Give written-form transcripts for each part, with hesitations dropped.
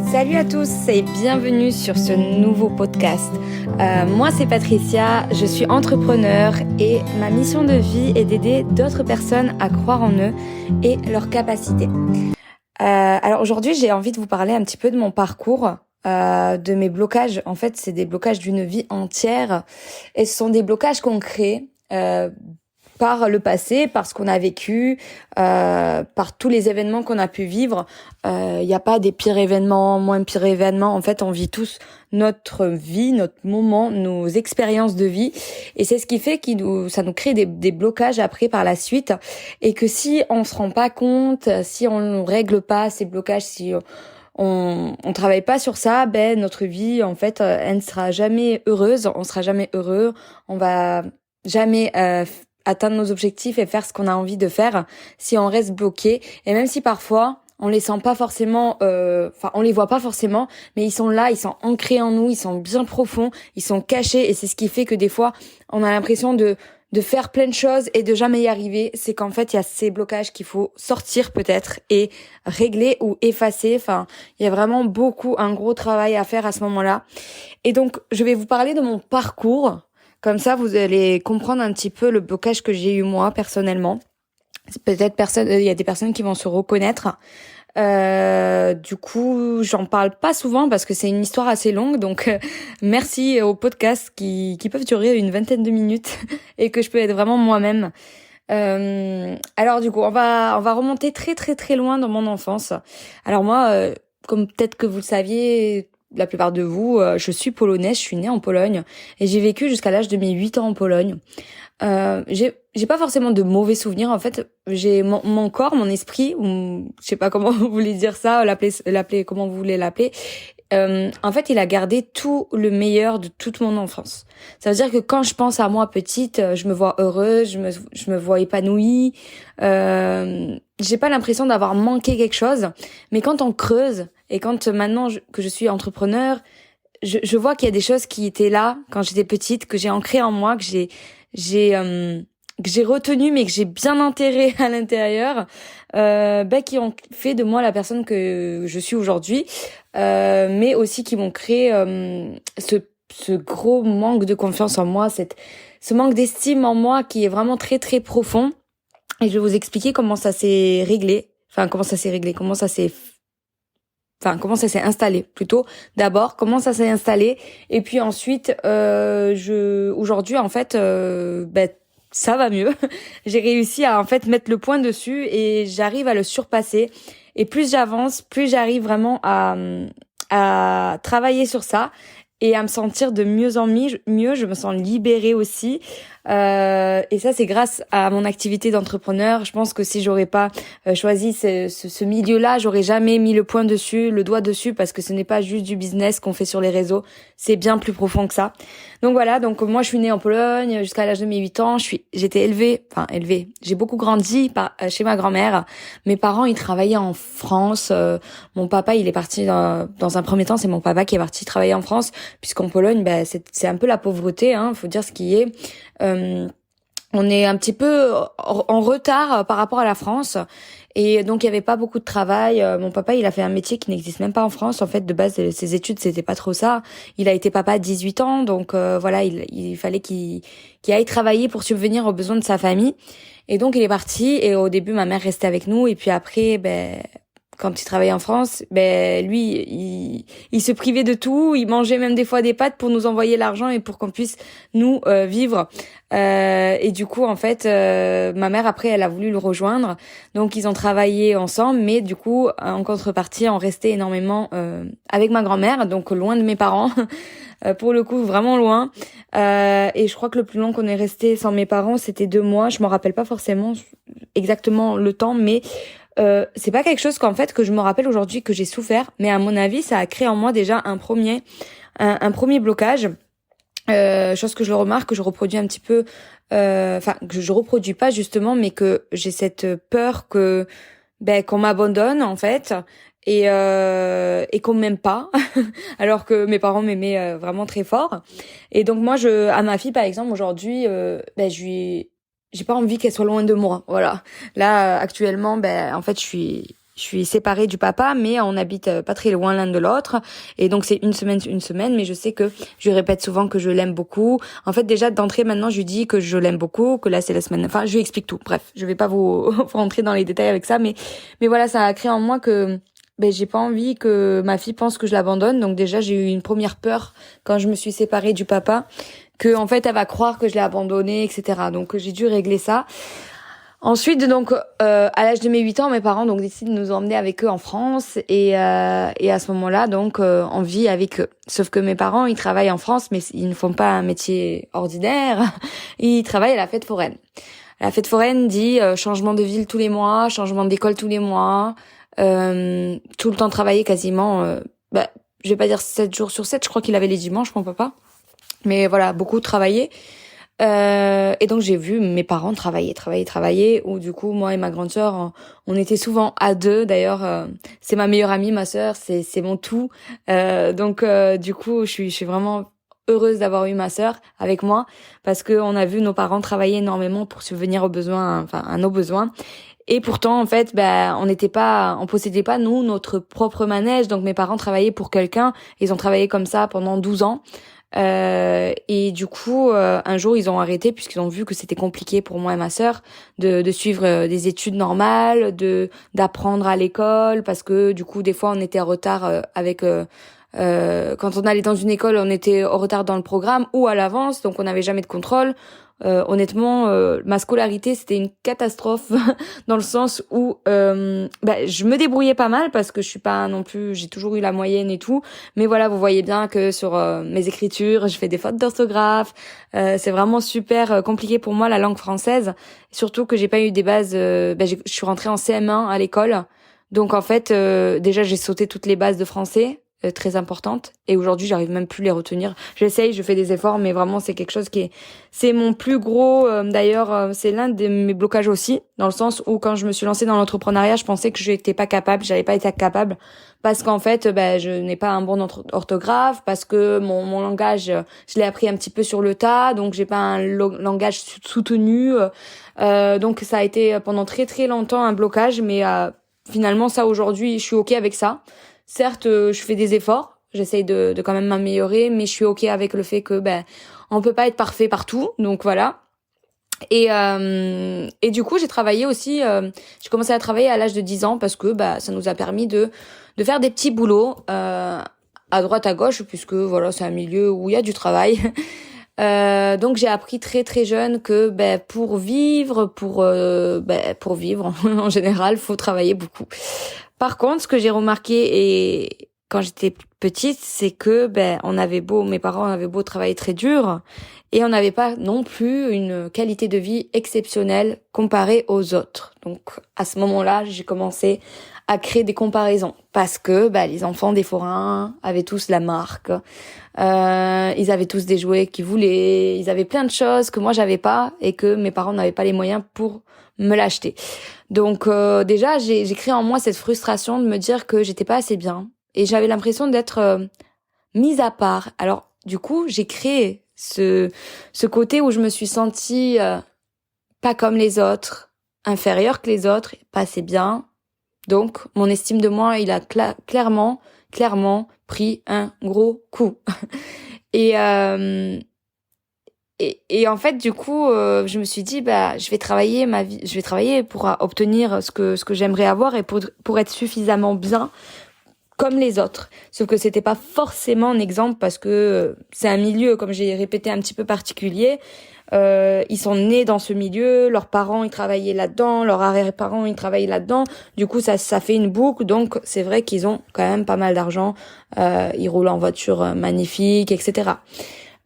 Salut à tous et bienvenue sur ce nouveau podcast. Moi c'est Patricia, je suis entrepreneur et ma mission de vie est d'aider d'autres personnes à croire en eux et leurs capacités. Alors aujourd'hui j'ai envie de vous parler un petit peu de mon parcours, de mes blocages. En fait c'est des blocages d'une vie entière et ce sont des blocages qu'on crée par le passé, par ce qu'on a vécu, par tous les événements qu'on a pu vivre. Il n'y a pas des pires événements, moins pires événements. En fait, on vit tous notre vie, notre moment, nos expériences de vie. Et c'est ce qui fait ça nous crée des blocages après par la suite. Et que si on se rend pas compte, si on ne règle pas ces blocages, si on travaille pas sur ça, notre vie, en fait, elle ne sera jamais heureuse. On sera jamais heureux. On va jamais atteindre nos objectifs et faire ce qu'on a envie de faire si on reste bloqué. Et même si parfois on les sent pas forcément, on les voit pas forcément, mais ils sont là, ils sont ancrés en nous, ils sont bien profonds, ils sont cachés, et c'est ce qui fait que des fois on a l'impression de faire plein de choses et de jamais y arriver. C'est qu'en fait il y a ces blocages qu'il faut sortir peut-être et régler ou effacer. Enfin, il y a vraiment un gros travail à faire à ce moment-là. Et donc je vais vous parler de mon parcours. Comme ça, vous allez comprendre un petit peu le blocage que j'ai eu moi personnellement. Peut-être il y a des personnes qui vont se reconnaître. Du coup, j'en parle pas souvent parce que c'est une histoire assez longue. Donc, merci aux podcasts qui peuvent durer une vingtaine de minutes et que je peux être vraiment moi-même. Alors du coup, on va remonter très très très loin dans mon enfance. Alors moi, comme peut-être que vous le saviez, la plupart de vous, je suis polonaise, je suis née en Pologne et j'ai vécu jusqu'à l'âge de mes 8 ans en Pologne. J'ai pas forcément de mauvais souvenirs, en fait. J'ai mon corps, mon esprit, ou je sais pas comment vous voulez dire ça, l'appeler comment vous voulez l'appeler. En fait, il a gardé tout le meilleur de toute mon enfance. Ça veut dire que quand je pense à moi petite, je me vois heureuse, je me vois épanouie. J'ai pas l'impression d'avoir manqué quelque chose. Mais quand on creuse et quand maintenant que je suis entrepreneur, je vois qu'il y a des choses qui étaient là quand j'étais petite, que j'ai ancrées en moi, que j'ai retenu mais que j'ai bien enterré à l'intérieur, qui ont fait de moi la personne que je suis aujourd'hui, mais aussi qui m'ont créé ce gros manque de confiance en moi, ce manque d'estime en moi qui est vraiment très très profond. Et je vais vous expliquer comment ça s'est réglé, comment ça s'est installé plutôt. D'abord, comment ça s'est installé, et puis ensuite, aujourd'hui en fait, ça va mieux. J'ai réussi à en fait mettre le point dessus et j'arrive à le surpasser. Et plus j'avance, plus j'arrive vraiment à travailler sur ça et à me sentir de mieux en mieux. Je me sens libérée aussi. Et ça, c'est grâce à mon activité d'entrepreneur. Je pense que si j'aurais pas choisi ce milieu-là, j'aurais jamais mis le doigt dessus, parce que ce n'est pas juste du business qu'on fait sur les réseaux. C'est bien plus profond que ça. Donc voilà, donc moi je suis née en Pologne jusqu'à l'âge de mes 8 ans. J'étais élevée. J'ai beaucoup grandi chez ma grand-mère. Mes parents, ils travaillaient en France. Mon papa, il est parti dans un premier temps, c'est mon papa qui est parti travailler en France, puisqu'en Pologne, c'est un peu la pauvreté, hein, faut dire ce qui est. On est un petit peu en retard par rapport à la France, et donc il y avait pas beaucoup de travail. Mon papa, il a fait un métier qui n'existe même pas en France. En fait, de base, ses études, c'était pas trop ça. Il a été papa à 18 ans, donc voilà, il fallait qu'il aille travailler pour subvenir aux besoins de sa famille. Et donc il est parti, et au début ma mère restait avec nous, et puis après, quand il travaillait en France, lui, il se privait de tout. Il mangeait même des fois des pâtes pour nous envoyer l'argent et pour qu'on puisse nous vivre. Et du coup, en fait, ma mère, après, elle a voulu le rejoindre. Donc, ils ont travaillé ensemble. Mais du coup, en contrepartie, on restait énormément avec ma grand-mère, donc loin de mes parents. Pour le coup, vraiment loin. Et je crois que le plus long qu'on est resté sans mes parents, c'était 2 mois. Je m'en rappelle pas forcément exactement le temps, mais c'est pas quelque chose qu'en fait que je me rappelle aujourd'hui que j'ai souffert, mais à mon avis ça a créé en moi déjà un premier blocage, chose que je le remarque, que je reproduis un petit peu, que je reproduis pas justement, mais que j'ai cette peur que qu'on m'abandonne en fait, et qu'on m'aime pas alors que mes parents m'aimaient vraiment très fort. Et donc moi, à ma fille par exemple aujourd'hui, j'ai pas envie qu'elle soit loin de moi, voilà. Là actuellement, en fait je je suis séparée du papa, mais on habite pas très loin l'un de l'autre. Et donc c'est une semaine, mais je sais que je lui répète souvent que je l'aime beaucoup. En fait, déjà d'entrée maintenant, je lui dis que je l'aime beaucoup, que là c'est la semaine. Enfin, je lui explique tout. Bref, je vais pas vous rentrer dans les détails avec ça, mais voilà, ça a créé en moi que j'ai pas envie que ma fille pense que je l'abandonne. Donc déjà, j'ai eu une première peur quand je me suis séparée du papa, que en fait elle va croire que je l'ai abandonnée, etc. Donc j'ai dû régler ça. Ensuite, donc à l'âge de mes 8 ans, mes parents donc décident de nous emmener avec eux en France et à ce moment-là, donc on vit avec eux. Sauf que mes parents, ils travaillent en France, mais ils ne font pas un métier ordinaire. Ils travaillent à la fête foraine. La fête foraine dit changement de ville tous les mois, changement d'école tous les mois, tout le temps travailler quasiment. Je vais pas dire 7 jours sur 7. Je crois qu'il avait les dimanches, mon papa. Mais voilà, beaucoup travailler. Et donc j'ai vu mes parents travailler, où du coup moi et ma grande sœur on était souvent à deux. D'ailleurs c'est ma meilleure amie, ma sœur, c'est mon tout. Donc du coup je suis vraiment heureuse d'avoir eu ma sœur avec moi, parce que on a vu nos parents travailler énormément pour subvenir aux besoins, enfin à nos besoins. Et pourtant en fait on possédait pas nous notre propre manège. Donc mes parents travaillaient pour quelqu'un, ils ont travaillé comme ça pendant 12 ans. Et du coup un jour ils ont arrêté, puisqu'ils ont vu que c'était compliqué pour moi et ma sœur de suivre des études normales, d'apprendre à l'école, parce que du coup des fois on était en retard quand on allait dans une école, on était en retard dans le programme ou à l'avance, donc on n'avait jamais de contrôle. Honnêtement, ma scolarité c'était une catastrophe dans le sens où je me débrouillais pas mal, parce que je suis pas non plus, j'ai toujours eu la moyenne et tout, mais voilà, vous voyez bien que sur mes écritures je fais des fautes d'orthographe. C'est vraiment super compliqué pour moi la langue française, surtout que j'ai pas eu des bases. Je suis rentrée en CM1 à l'école, donc en fait déjà j'ai sauté toutes les bases de français, très importantes, et aujourd'hui j'arrive même plus les retenir. J'essaye, je fais des efforts, mais vraiment c'est quelque chose c'est mon plus gros, d'ailleurs c'est l'un de mes blocages aussi, dans le sens où quand je me suis lancée dans l'entrepreneuriat, je pensais que j'étais pas capable, j'allais pas être capable, parce qu'en fait je n'ai pas un bon orthographe, parce que mon langage je l'ai appris un petit peu sur le tas, donc j'ai pas un langage soutenu. Donc ça a été pendant très très longtemps un blocage, mais finalement ça aujourd'hui je suis ok avec ça. Certes, je fais des efforts, j'essaye de quand même m'améliorer, mais je suis ok avec le fait que on peut pas être parfait partout, donc voilà. Et du coup, j'ai travaillé aussi. J'ai commencé à travailler à l'âge de 10 ans, parce que ça nous a permis de faire des petits boulots à droite à gauche, puisque voilà, c'est un milieu où il y a du travail. Donc j'ai appris très très jeune que pour vivre en général, faut travailler beaucoup. Par contre, ce que j'ai remarqué et quand j'étais petite, c'est que mes parents avaient beau travailler très dur, et on n'avait pas non plus une qualité de vie exceptionnelle comparée aux autres. Donc à ce moment-là, j'ai commencé à créer des comparaisons, parce que les enfants des forains avaient tous la marque, ils avaient tous des jouets qu'ils voulaient, ils avaient plein de choses que moi j'avais pas, et que mes parents n'avaient pas les moyens pour me l'acheter. Donc déjà j'ai créé en moi cette frustration de me dire que j'étais pas assez bien, et j'avais l'impression d'être mise à part. Alors du coup j'ai créé ce côté où je me suis sentie pas comme les autres, inférieure que les autres, pas assez bien. Donc mon estime de moi il a clairement pris un gros coup. Et en fait du coup je me suis dit je vais travailler pour obtenir ce que j'aimerais avoir, et pour être suffisamment bien comme les autres. Sauf que c'était pas forcément un exemple, parce que c'est un milieu, comme j'ai répété, un petit peu particulier. Ils sont nés dans ce milieu, leurs parents ils travaillaient là-dedans, leurs arrière-parents ils travaillaient là-dedans. Du coup ça fait une boucle. Donc c'est vrai qu'ils ont quand même pas mal d'argent. Ils roulent en voiture magnifique, etc.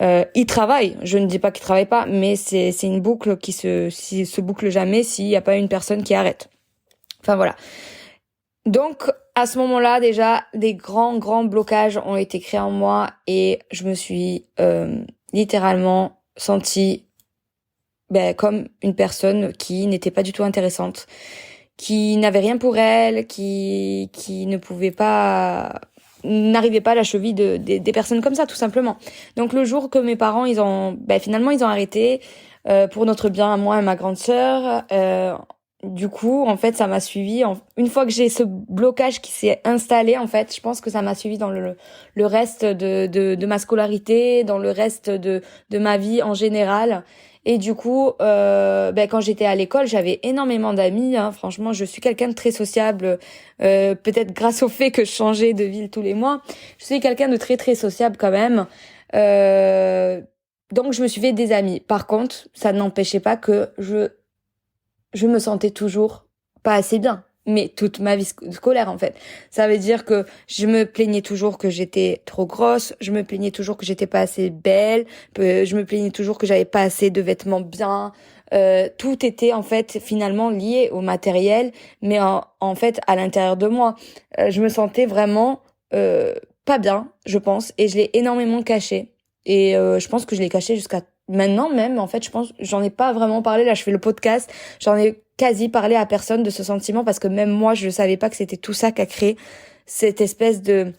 Ils travaillent. Je ne dis pas qu'ils travaillent pas, mais c'est une boucle qui se boucle jamais s'il n'y a pas une personne qui arrête. Enfin voilà. Donc à ce moment-là déjà des grands blocages ont été créés en moi, et je me suis littéralement sentie comme une personne qui n'était pas du tout intéressante, qui n'avait rien pour elle, qui n'arrivait pas à la cheville des personnes comme ça, tout simplement. Donc le jour que mes parents finalement ils ont arrêté, pour notre bien à moi et ma grande sœur, du coup, en fait, ça m'a suivi. Une fois que j'ai ce blocage qui s'est installé, en fait, je pense que ça m'a suivi dans le reste de ma scolarité, dans le reste de ma vie en général. Et du coup, quand j'étais à l'école, j'avais énormément d'amis. Hein. Franchement, je suis quelqu'un de très sociable. Peut-être grâce au fait que je changeais de ville tous les mois. Je suis quelqu'un de très très sociable quand même. Donc, je me suis fait des amis. Par contre, ça n'empêchait pas que je me sentais toujours pas assez bien. Mais toute ma vie scolaire, en fait. Ça veut dire que je me plaignais toujours que j'étais trop grosse, je me plaignais toujours que j'étais pas assez belle, je me plaignais toujours que j'avais pas assez de vêtements bien. Tout était, en fait, finalement lié au matériel, mais en fait, à l'intérieur de moi. Je me sentais vraiment pas bien, je pense, et je l'ai énormément caché. Et je pense que je l'ai caché jusqu'à maintenant même. En fait, je pense, j'en ai pas vraiment parlé. Là, je fais le podcast. J'en ai quasi parlé à personne de ce sentiment parce que même moi, je savais pas que c'était tout ça qui a créé cette espèce de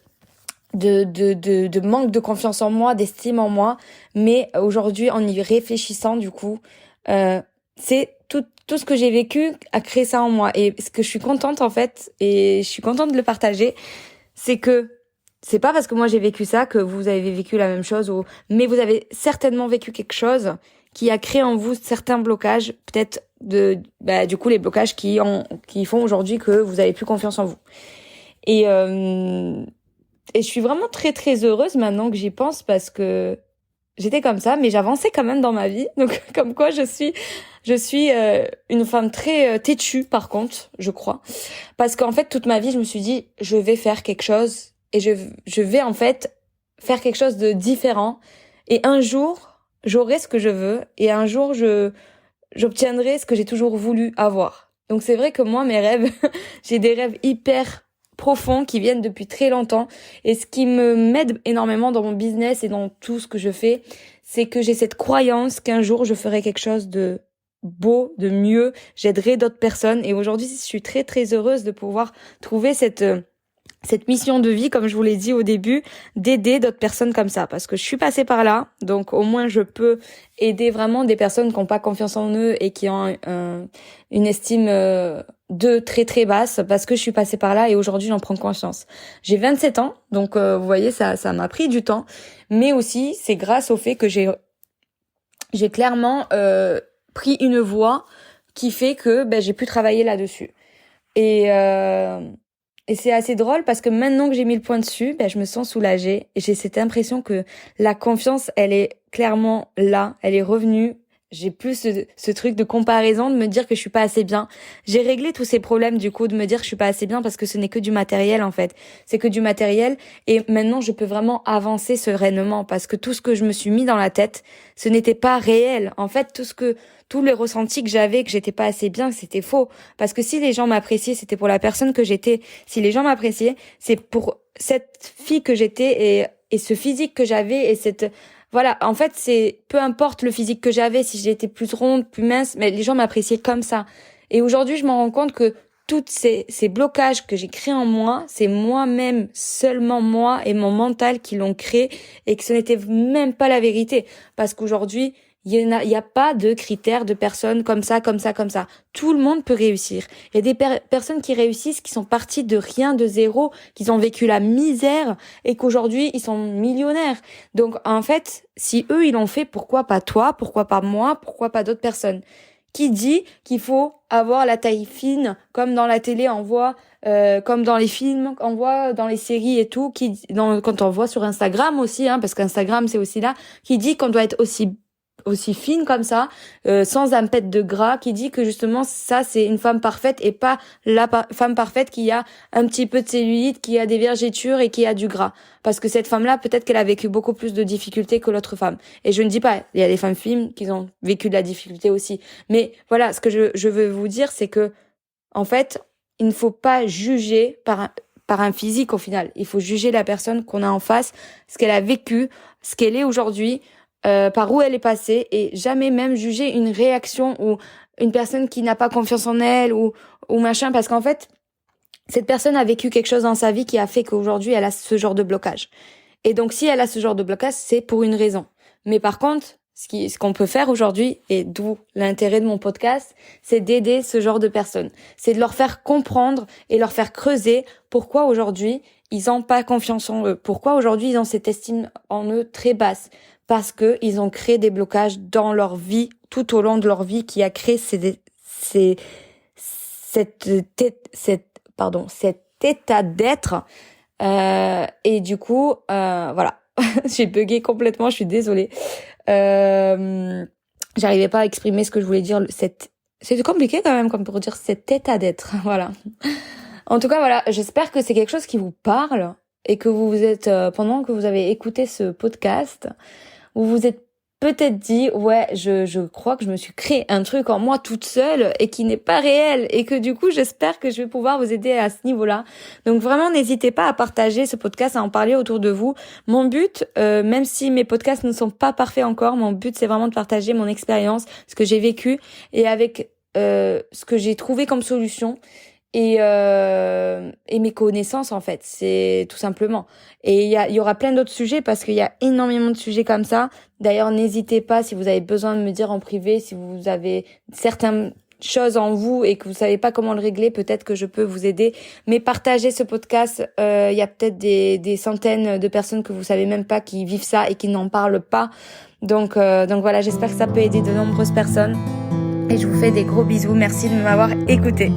manque de confiance en moi, d'estime en moi. Mais aujourd'hui, en y réfléchissant, du coup, c'est tout ce que j'ai vécu a créé ça en moi. Et ce que je suis contente, en fait, et je suis contente de le partager, c'est que c'est pas parce que moi j'ai vécu ça que vous avez vécu la même chose, mais vous avez certainement vécu quelque chose qui a créé en vous certains blocages, peut-être du coup les blocages qui font aujourd'hui que vous avez plus confiance en vous. Et je suis vraiment très très heureuse maintenant que j'y pense parce que j'étais comme ça, mais j'avançais quand même dans ma vie. Donc comme quoi je suis une femme très têtue par contre, je crois, parce qu'en fait toute ma vie je me suis dit je vais faire quelque chose et je vais en fait faire quelque chose de différent et un jour j'aurai ce que je veux et un jour j'obtiendrai ce que j'ai toujours voulu avoir. Donc c'est vrai que moi mes rêves, j'ai des rêves hyper profonds qui viennent depuis très longtemps et ce qui me m'aide énormément dans mon business et dans tout ce que je fais, c'est que j'ai cette croyance qu'un jour je ferai quelque chose de beau, de mieux, j'aiderai d'autres personnes et aujourd'hui je suis très très heureuse de pouvoir trouver cette mission de vie, comme je vous l'ai dit au début, d'aider d'autres personnes comme ça. Parce que je suis passée par là, donc au moins je peux aider vraiment des personnes qui n'ont pas confiance en eux et qui ont une estime d'eux très très basse, parce que je suis passée par là et aujourd'hui j'en prends conscience. J'ai 27 ans, donc vous voyez, ça m'a pris du temps, mais aussi c'est grâce au fait que j'ai clairement pris une voie qui fait que j'ai pu travailler là-dessus. Et c'est assez drôle parce que maintenant que j'ai mis le point dessus, je me sens soulagée et j'ai cette impression que la confiance, elle est clairement là, elle est revenue. J'ai plus ce truc de comparaison, de me dire que je suis pas assez bien. J'ai réglé tous ces problèmes du coup, de me dire que je suis pas assez bien parce que ce n'est que du matériel en fait. C'est que du matériel et maintenant je peux vraiment avancer sereinement parce que tout ce que je me suis mis dans la tête, ce n'était pas réel. En fait, tous les ressentis que j'avais, que j'étais pas assez bien, c'était faux. Parce que si les gens m'appréciaient, c'était pour la personne que j'étais. Si les gens m'appréciaient, c'est pour cette fille que j'étais et ce physique que j'avais et voilà, en fait, c'est peu importe le physique que j'avais, si j'étais plus ronde, plus mince, mais les gens m'appréciaient comme ça. Et aujourd'hui, je me rends compte que tous ces blocages que j'ai créés en moi, c'est moi-même, seulement moi et mon mental qui l'ont créé et que ce n'était même pas la vérité. Parce qu'aujourd'hui, il y a pas de critères de personnes comme ça, comme ça, comme ça. Tout le monde peut réussir. Il y a des personnes qui réussissent, qui sont parties de rien, de zéro, qui ont vécu la misère et qu'aujourd'hui, ils sont millionnaires. Donc, en fait, si eux, ils l'ont fait, pourquoi pas toi? Pourquoi pas moi? Pourquoi pas d'autres personnes? Qui dit qu'il faut avoir la taille fine, comme dans la télé, on voit, comme dans les films, on voit dans les séries et tout, quand on voit sur Instagram aussi, hein, parce qu'Instagram, c'est aussi là, qui dit qu'on doit être aussi fine comme ça, sans un pet de gras, qui dit que justement ça c'est une femme parfaite et pas la femme parfaite qui a un petit peu de cellulite, qui a des vergetures et qui a du gras. Parce que cette femme-là, peut-être qu'elle a vécu beaucoup plus de difficultés que l'autre femme. Et je ne dis pas, il y a des femmes filles qui ont vécu de la difficulté aussi. Mais voilà, ce que je veux vous dire, c'est que en fait, il ne faut pas juger par un physique au final. Il faut juger la personne qu'on a en face, ce qu'elle a vécu, ce qu'elle est aujourd'hui, par où elle est passée et jamais même juger une réaction ou une personne qui n'a pas confiance en elle ou machin parce qu'en fait cette personne a vécu quelque chose dans sa vie qui a fait qu'aujourd'hui elle a ce genre de blocage et donc si elle a ce genre de blocage c'est pour une raison mais par contre ce qu'on peut faire aujourd'hui, et d'où l'intérêt de mon podcast, c'est d'aider ce genre de personnes. C'est de leur faire comprendre et leur faire creuser pourquoi aujourd'hui ils n'ont pas confiance en eux, pourquoi aujourd'hui ils ont cette estime en eux très basse, parce que ils ont créé des blocages dans leur vie, tout au long de leur vie, qui a créé cet état d'être. Et du coup, voilà, j'ai bugué complètement, je suis désolée. J'arrivais pas à exprimer ce que je voulais dire. C'est compliqué quand même, comme pour dire cet état d'être. Voilà. En tout cas, voilà, j'espère que c'est quelque chose qui vous parle et que vous vous êtes, pendant que vous avez écouté ce podcast, vous vous êtes peut-être dit, ouais, je crois que je me suis créé un truc en moi toute seule et qui n'est pas réel, et que du coup, j'espère que je vais pouvoir vous aider à ce niveau-là. Donc vraiment, n'hésitez pas à partager ce podcast, à en parler autour de vous. Mon but, même si mes podcasts ne sont pas parfaits encore, mon but, c'est vraiment de partager mon expérience, ce que j'ai vécu, et avec ce que j'ai trouvé comme solution. Et mes connaissances, en fait, c'est tout simplement. Et il y aura plein d'autres sujets, parce qu'il y a énormément de sujets comme ça. D'ailleurs, n'hésitez pas, si vous avez besoin de me dire en privé, si vous avez certaines choses en vous et que vous savez pas comment le régler, peut-être que je peux vous aider. Mais partagez ce podcast. Il y a peut-être des centaines de personnes que vous savez même pas qui vivent ça et qui n'en parlent pas. Donc voilà, j'espère que ça peut aider de nombreuses personnes. Et je vous fais des gros bisous. Merci de m'avoir écouté.